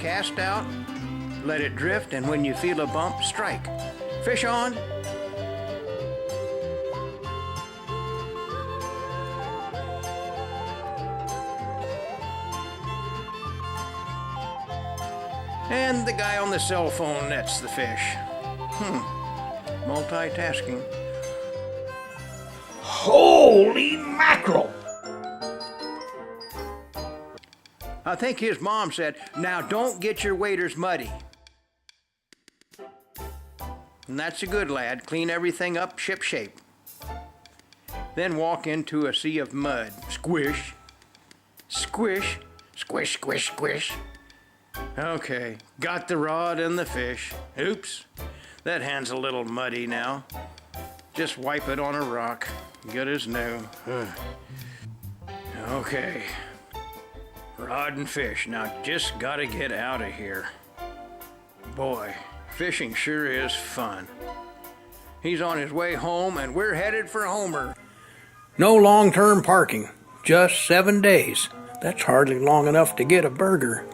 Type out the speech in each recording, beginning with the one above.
cast out, let it drift, and when you feel a bump, strike. Fish on. And the guy on the cell phone nets the fish. Multitasking. Holy mackerel! I think his mom said, "Now don't get your waders muddy." And that's a good lad. Clean everything up ship shape. Then walk into a sea of mud. Squish. Squish. Squish, squish, squish. Okay, got the rod and the fish. Oops, that hand's a little muddy now. Just wipe it on a rock. Good as new. Okay. Rod and fish. Now just gotta get out of here. Boy, fishing sure is fun. He's on his way home and we're headed for Homer. No long-term parking, just 7 days. That's hardly long enough to get a burger.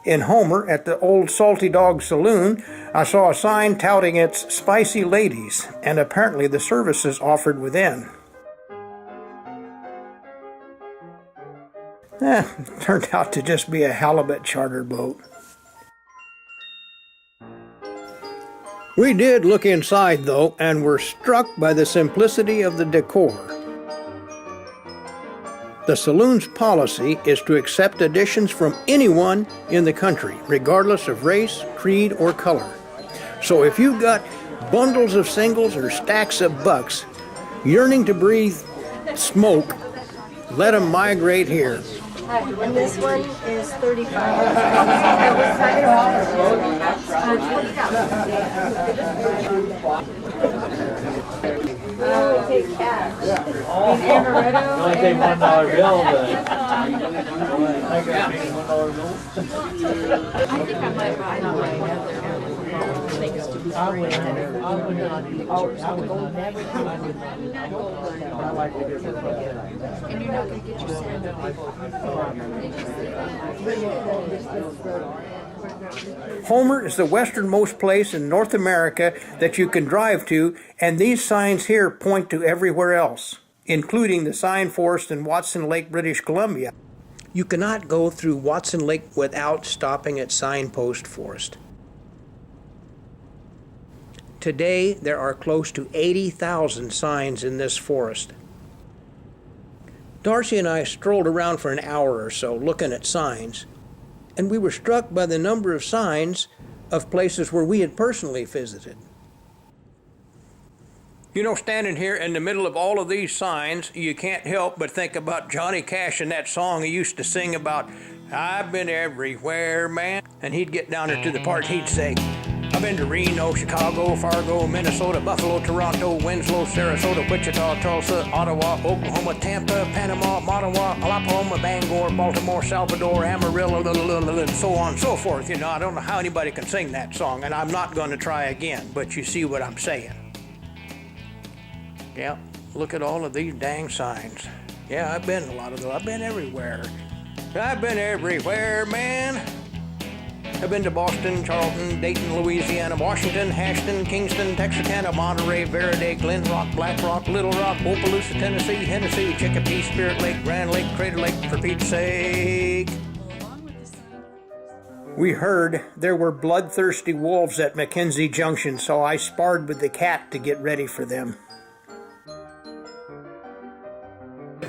In Homer, at the old Salty Dog Saloon, I saw a sign touting its Spicy Ladies, and apparently the services offered within. Turned out to just be a halibut charter boat. We did look inside, though, and were struck by the simplicity of the decor. The saloon's policy is to accept additions from anyone in the country, regardless of race, creed, or color. So if you've got bundles of singles or stacks of bucks yearning to breathe smoke, let them migrate here. And this one is 35. Oh, take cash. Amaretto. Only take $1 bill, but I got me $1 bill. I think I might buy one of their things to be free. And you're not going to get your sandwich. Homer is the westernmost place in North America that you can drive to, and these signs here point to everywhere else, including the sign forest in Watson Lake, British Columbia. You cannot go through Watson Lake without stopping at Signpost Forest. Today, there are close to 80,000 signs in this forest. Darcy and I strolled around for an hour or so looking at signs, and we were struck by the number of signs of places where we had personally visited. You know, standing here in the middle of all of these signs, you can't help but think about Johnny Cash and that song he used to sing about, "I've been everywhere, man." And he'd get down there to the part he'd say, "I've been to Reno, Chicago, Fargo, Minnesota, Buffalo, Toronto, Winslow, Sarasota, Wichita, Tulsa, Ottawa, Oklahoma, Tampa, Panama, Ottawa, Alabama, Bangor, Baltimore, Salvador, Amarillo, and so on and so forth." You know, I don't know how anybody can sing that song, and I'm not going to try again, but you see what I'm saying. Yeah, look at all of these dang signs. Yeah, I've been a lot of those. I've been everywhere. I've been everywhere, man. I've been to Boston, Charlton, Dayton, Louisiana, Washington, Ashton, Kingston, Texarkana, Monterey, Verde, Glen Rock, Black Rock, Little Rock, Opelousas, Tennessee, Hennessy, Chicopee, Spirit Lake, Grand Lake, Crater Lake, for Pete's sake. We heard there were bloodthirsty wolves at McKenzie Junction, so I sparred with the cat to get ready for them.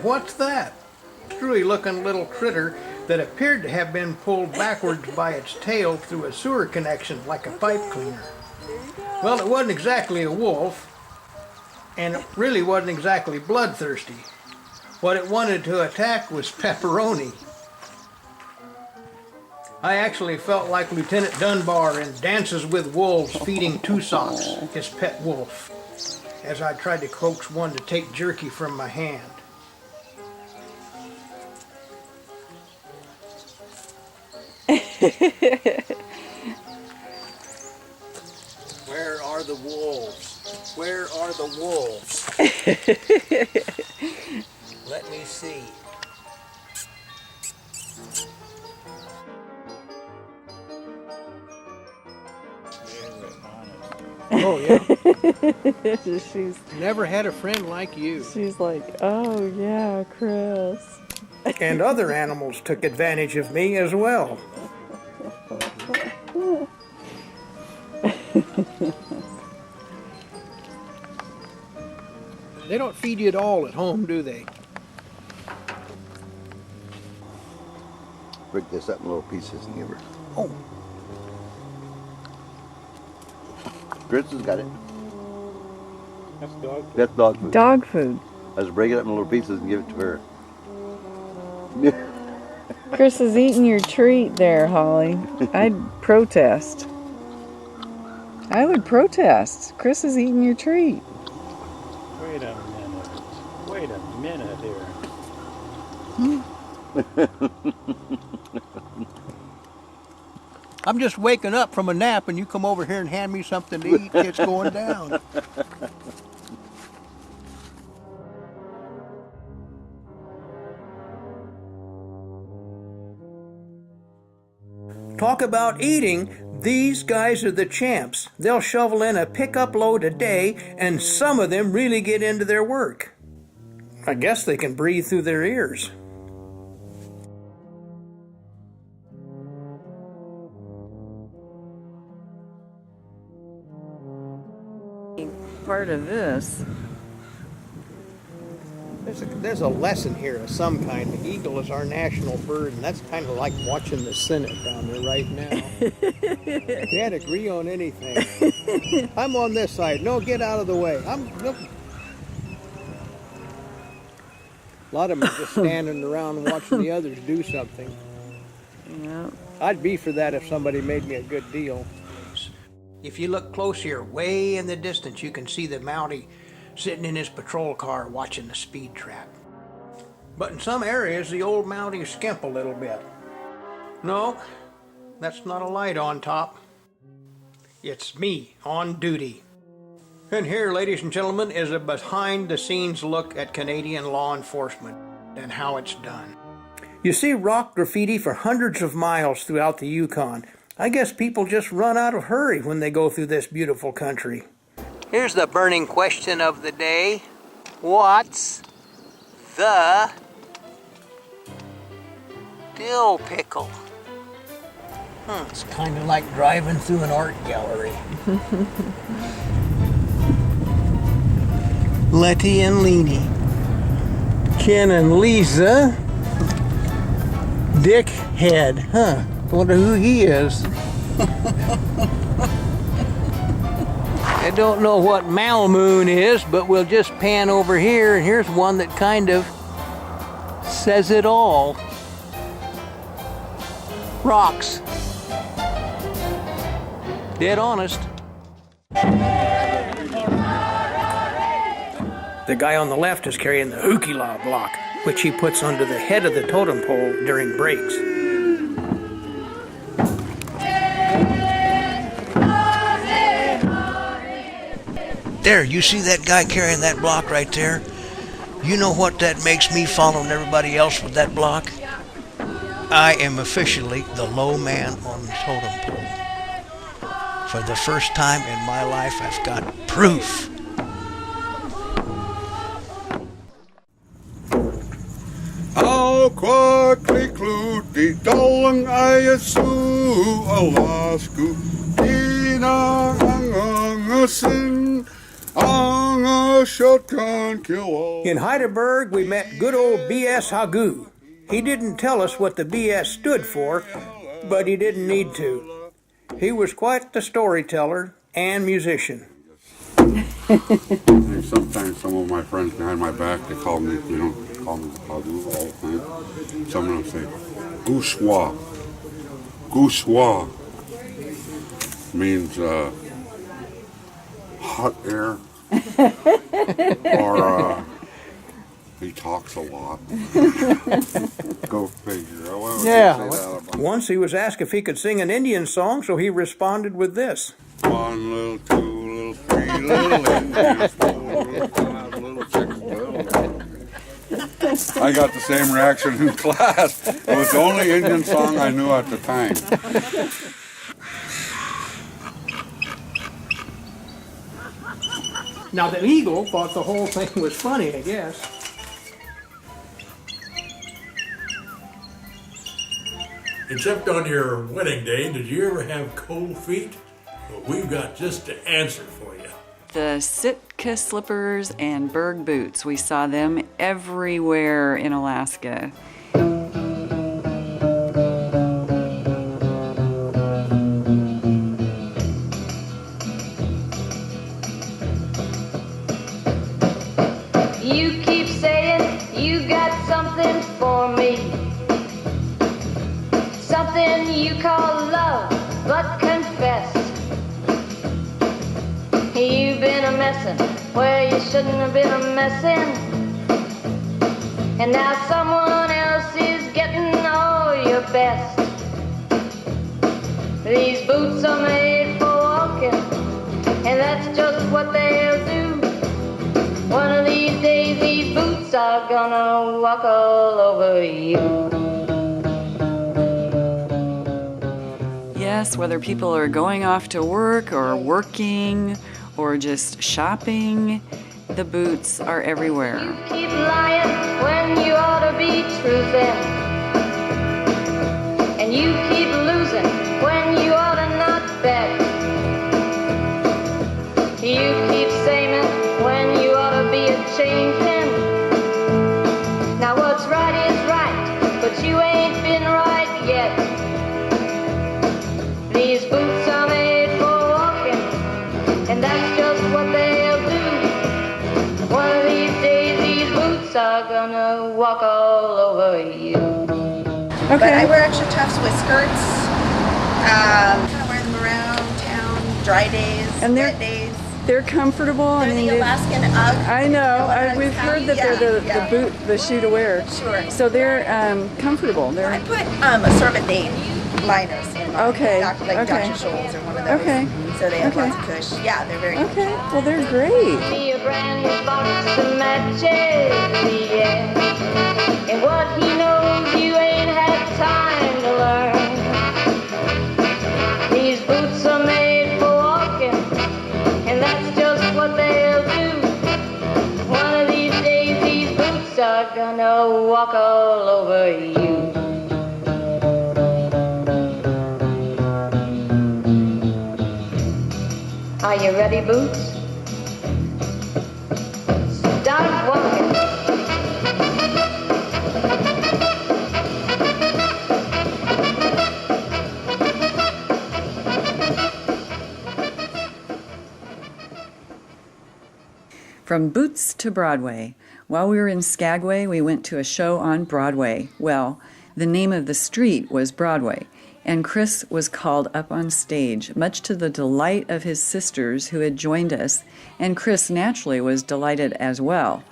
What's that? Screwy-looking little critter that appeared to have been pulled backwards by its tail through a sewer connection like a pipe cleaner. Well, it wasn't exactly a wolf, and it really wasn't exactly bloodthirsty. What it wanted to attack was pepperoni. I actually felt like Lieutenant Dunbar in Dances with Wolves feeding Two Socks, his pet wolf, as I tried to coax one to take jerky from my hand. Where are the wolves? Where are the wolves? Let me see. Oh, yeah. she's Never had a friend like you. like, oh yeah, Chris. And other animals took advantage of me as well. They don't feed you at all at home, do they? Break this up in little pieces and give her. Oh. Chris has got it. That's dog food. That's dog food. Dog food. I just break it up in little pieces and give it to her. Chris is eating your treat there, Holly. I'd protest. I would protest. Chris is eating your treat. Wait a minute. Wait a minute here. I'm just waking up from a nap and you come over here and hand me something to eat. It's going down. Talk about eating. These guys are the champs. They'll shovel in a pickup load a day, and some of them really get into their work. I guess they can breathe through their ears. Part of this. There's a lesson here of some kind. The eagle is our national bird, and that's kind of like watching the Senate down there right now. Can't agree on anything. I'm on this side. No, get out of the way. Nope. A lot of them are just standing around and watching the others do something. Yeah. I'd be for that if somebody made me a good deal. If you look close here, way in the distance, you can see the Mountie sitting in his patrol car watching the speed trap. But in some areas, the old Mounties skimp a little bit. No, that's not a light on top. It's me on duty. And here, ladies and gentlemen, is a behind-the-scenes look at Canadian law enforcement and how it's done. You see rock graffiti for hundreds of miles throughout the Yukon. I guess people just run out of hurry when they go through this beautiful country. Here's the burning question of the day. What's the dill pickle? It's kind of like driving through an art gallery. Letty and Leanie, Ken and Lisa, Dick Head, wonder who he is. I don't know what Malmoon is, but we'll just pan over here, and here's one that kind of says it all. Rocks. Dead honest. The guy on the left is carrying the Hukila block, which he puts under the head of the totem pole during breaks. There, you see that guy carrying that block right there? You know what that makes me following everybody else with that block? I am officially the low man on the totem pole. For the first time in my life, I've got proof. Di dalang ayasu alasku ina angangasin anga shotgun kill. In Heidelberg, we met good old B.S. Hagu. He didn't tell us what the B.S. stood for, but he didn't need to. He was quite the storyteller and musician. Sometimes some of my friends behind my back, they call me, call me Hagu all the time. Some of them say, Goussois. Goussois means hot air. Or he talks a lot. Go figure. Once he was asked if he could sing an Indian song, so he responded with this. 1 little, 2 little, 3 little Indians, 4 little, 5 little, 6 little. I got the same reaction in class. It was the only Indian song I knew at the time. Now the eagle thought the whole thing was funny, I guess. Except on your wedding day, did you ever have cold feet? Well, we've got just the answer for you. The Sitka slippers and Berg boots. We saw them everywhere in Alaska. You keep saying you got something for me, something you call love, but confess you've been a messin' where you shouldn't have been a messin', and now someone else is getting all your best. These boots are made for walking, and that's just what they'll do. One of these days these boots are gonna walk all over you. Yes, whether people are going off to work or working or just shopping, the boots are everywhere. You keep lying when you ought to be truthing, and you keep losing when you ought to not bet. You keep saying when you ought to be a-changing. Now what's right is right, but you ain't been right yet. These boots are made for walking, and that's just what they'll do. One of these days these boots are gonna walk all over you. Okay. But I wear extra tufts with skirts. Kind of wear them around town, dry days, And wet days. They're comfortable. They're the Alaskan Ugg. I know. We've heard that they're Yeah. the shoe to wear. Sure. So they're comfortable. I put a sort of a Dave liners in mine. Okay, Like okay. Dr. Scholl's or one of those. Okay. So they have Okay. lots of cush. Yeah, they're very Okay. Well, they're great. See a brand new box of matches, yeah. And what he knows you ain't had time to learn. These boots are made for walking, and that's just what they'll do. One of these days these boots are gonna walk all over you. Are you ready, Boots? Start walking. From Boots to Broadway. While we were in Skagway, we went to a show on Broadway. Well, the name of the street was Broadway, and Chris was called up on stage, much to the delight of his sisters who had joined us, and Chris naturally was delighted as well.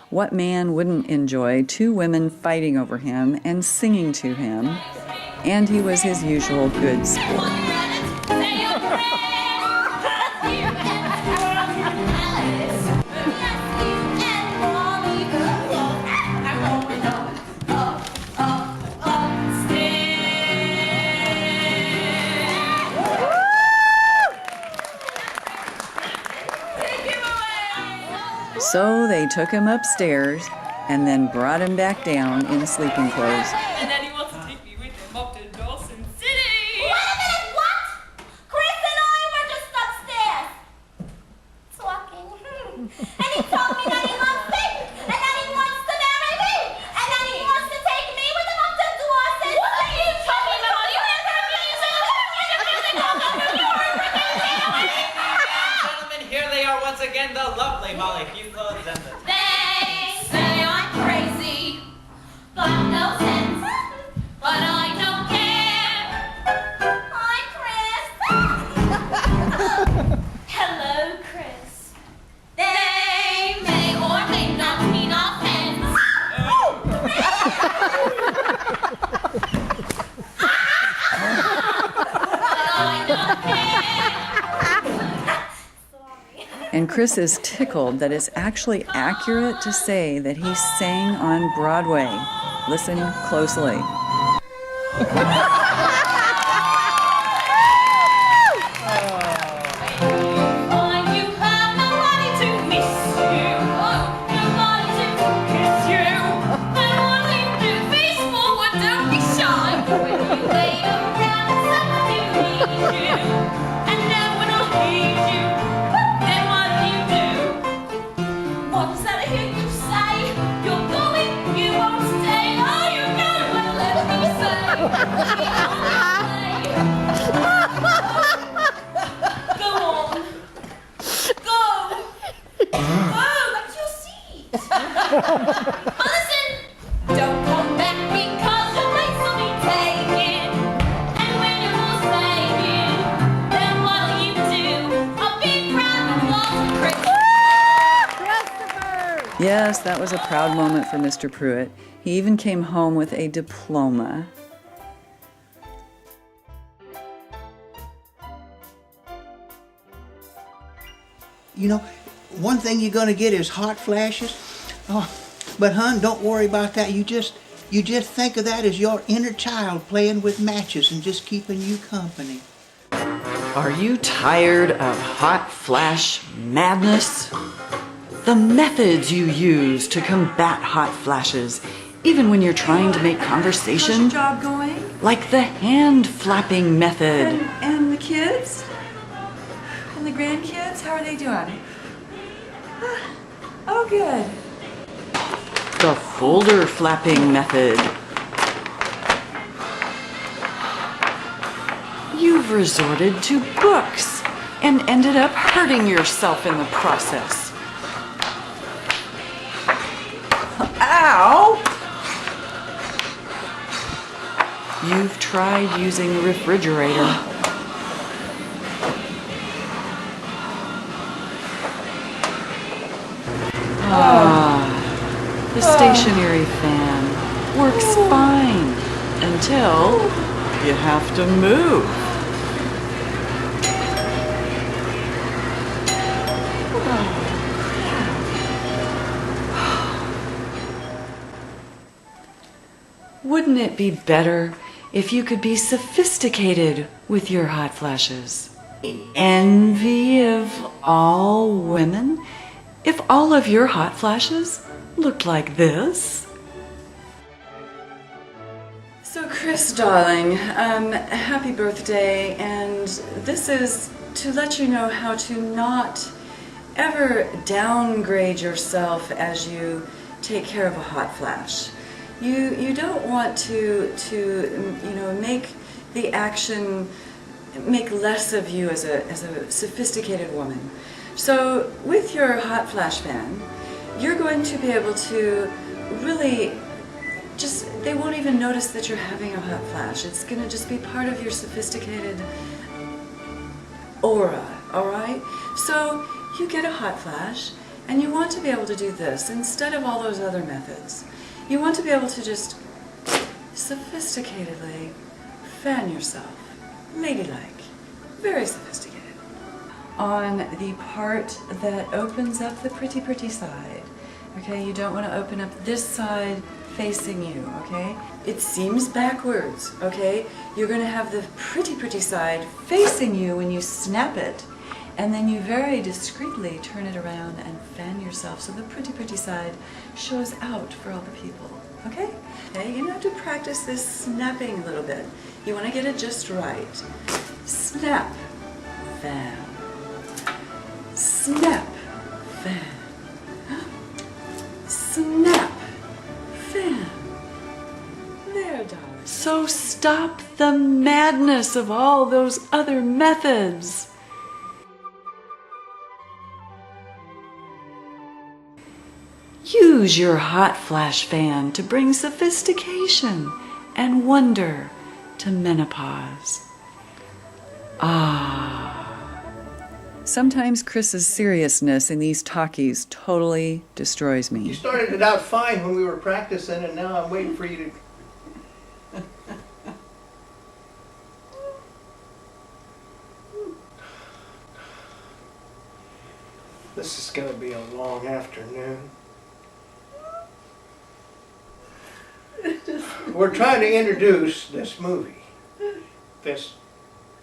What man wouldn't enjoy two women fighting over him and singing to him? And he was his usual good sport. So they took him upstairs and then brought him back down in sleeping clothes. And then he wants to take me with him up to Dawson City. Wait a minute, what? Chris and I were just upstairs talking. And he told me that he loves me, and that he wants to marry me, and that he wants to take me with him up to Dawson. What are you talking about? You heard her music. Gentlemen, here they are once again, the lovely Molly Hufeld and the... They say I'm crazy, but no sense. But I don't care. Hi, Chris. Hello, Chris. They may or may not mean offense. But I don't care. And Chris is tickled that it's actually accurate to say that he sang on Broadway. Listen closely. You have no money to meet Yes, that was a proud moment for Mr. Pruitt. He even came home with a diploma. You know, one thing you're gonna get is hot flashes. Oh, but hon, don't worry about that. You just think of that as your inner child playing with matches and just keeping you company. Are you tired of hot flash madness? The methods you use to combat hot flashes, even when you're trying to make conversation. How's your job going? Like the hand flapping method. And the kids? And the grandkids? How are they doing? Oh, good. The folder flapping method. You've resorted to books and ended up hurting yourself in the process. Ow! You've tried using the refrigerator. The stationary fan works fine until you have to move. Wouldn't it be better if you could be sophisticated with your hot flashes? Envy of all women? If all of your hot flashes looked like this? So Chris, darling, happy birthday, and this is to let you know how to not ever downgrade yourself as you take care of a hot flash. You don't want to make the action make less of you as a sophisticated woman. So with your hot flash fan, you're going to be able to really they won't even notice that you're having a hot flash. It's going to just be part of your sophisticated aura, all right? So you get a hot flash, and you want to be able to do this instead of all those other methods. You want to be able to just sophisticatedly fan yourself, ladylike, very sophisticated, on the part that opens up the pretty side. Okay, you don't want to open up this side facing you, okay? It seems backwards, okay? You're going to have the pretty side facing you when you snap it, and then you very discreetly turn it around and fan yourself so the pretty side shows out for all the people, okay? Okay, you're going to have to practice this snapping a little bit. You want to get it just right. Snap, fan. Snap, fan. Snap, fan. There, darling. So stop the madness of all those other methods. Use your hot flash fan to bring sophistication and wonder to menopause. Sometimes Chris's seriousness in these talkies totally destroys me. You started it out fine when we were practicing, and now I'm waiting for you to... This is going to be a long afternoon. We're trying to introduce this movie, this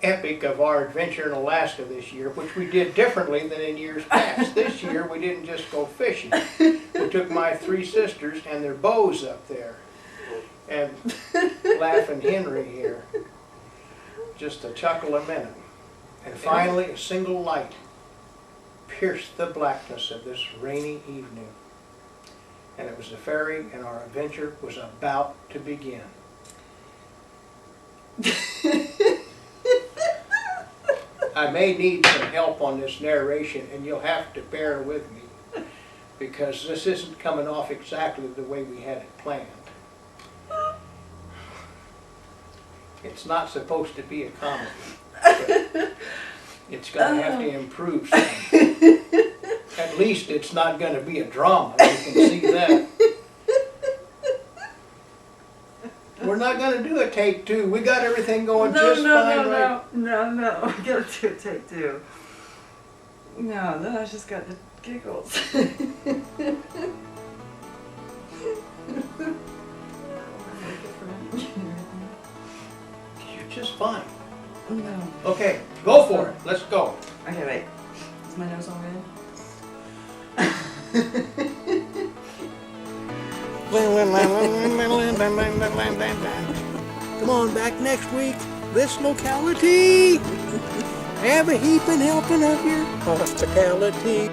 epic of our adventure in Alaska this year, which we did differently than in years past. This year we didn't just go fishing. We took my 3 sisters and their bows up there, and Laughing Henry here, just a chuckle a minute. And finally a single light pierced the blackness of this rainy evening. And it was the ferry, and our adventure was about to begin. I may need some help on this narration, and you'll have to bear with me, because this isn't coming off exactly the way we had it planned. It's not supposed to be a comedy, but it's going to have to improve some. At least it's not going to be a drama, because can see that. We're not gonna do a take two. We got everything going just fine, right? No. We gotta do a take two. No, then I just got the giggles. You're just fine. No. Okay, go for it. Let's go. Okay, wait. Is my nose all red? Come on back next week. This locality. Have a heaping helping of your hospitality.